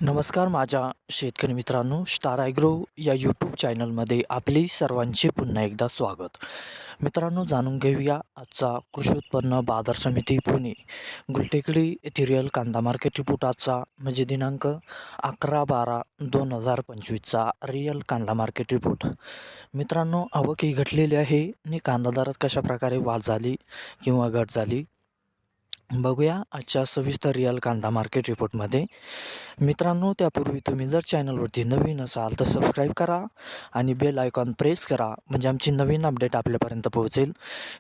नमस्कार माझ्या शेतकरी मित्रांनो, स्टार ॲग्रो या यूट्यूब चॅनलमध्ये आपले सर्वांचे पुन्हा एकदा स्वागत. मित्रांनो, जाणून घेऊया आजचा कृषी उत्पन्न बाजार समिती पुणे गुलटेकडी येथील रिअल कांदा मार्केट रिपोर्ट आजचा म्हणजे दिनांक 11/12/2025चा रिअल कांदा मार्केट रिपोर्ट. मित्रांनो, आवक ही घटलेली आहे आणि कांदा दरात कशाप्रकारे वाढ झाली किंवा घट झाली बघूया आजच्या सविस्तर रिअल कांदा मार्केट रिपोर्टमध्ये. मित्रांनो, त्यापूर्वी तुम्ही जर चॅनलवरती नवीन असाल तर सबस्क्राईब करा आणि बेल आयकॉन प्रेस करा, म्हणजे आमची नवीन अपडेट आपल्यापर्यंत पोहोचेल.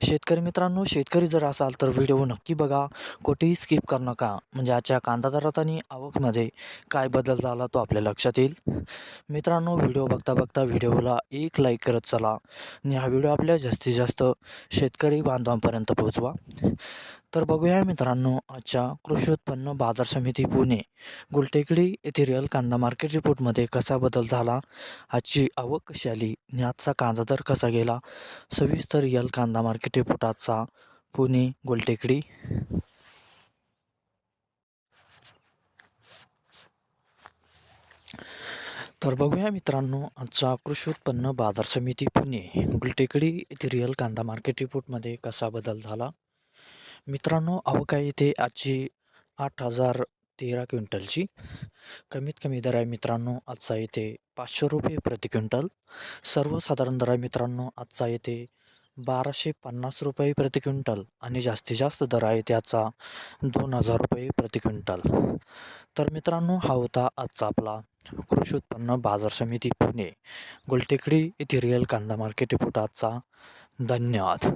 शेतकरी मित्रांनो, शेतकरी जर असाल तर व्हिडिओ नक्की बघा, कुठेही स्किप करू नका, म्हणजे आजच्या कांदा दरात आणि आवकमध्ये काय बदल झाला तो आपल्या लक्षात येईल. मित्रांनो, व्हिडिओ बघता बघता व्हिडिओला एक लाईक करत चला आणि हा व्हिडिओ आपल्या जास्तीत जास्त शेतकरी बांधवांपर्यंत पोहोचवा. तर बघूया मित्रांनो, आजच्या कृषी उत्पन्न बाजार समिती पुणे गुलटेकडी येथील रिअल कांदा मार्केट रिपोर्टमध्ये कसा बदल झाला, आजची आवक कशी आली आणि आजचा कांदा दर कसा गेला. सविस्तर रिअल कांदा मार्केट रिपोर्ट आजचा पुणे गुलटेकडी. तर बघूया मित्रांनो, आजचा कृषी उत्पन्न बाजार समिती पुणे गुलटेकडी येथील रिअल कांदा मार्केट रिपोर्टमध्ये कसा बदल झाला. मित्रांनो, आवक आहे इथे आजची 8,013 क्विंटलची. कमीत कमी दर आहे मित्रांनो आजचा इथे 500 रुपये प्रति क्विंटल. सर्वसाधारण दर आहे मित्रांनो आजचा इथे 1,250 रुपये प्रति क्विंटल आणि जास्तीत जास्त दर आहे त्याचा 2,000 रुपये प्रति क्विंटल. तर मित्रांनो, हा होता आजचा आपला कृषी उत्पन्न बाजार समिती पुणे गुलटेकडी येथील रिअल कांदा मार्केट रिपोर्ट आजचा. धन्यवाद.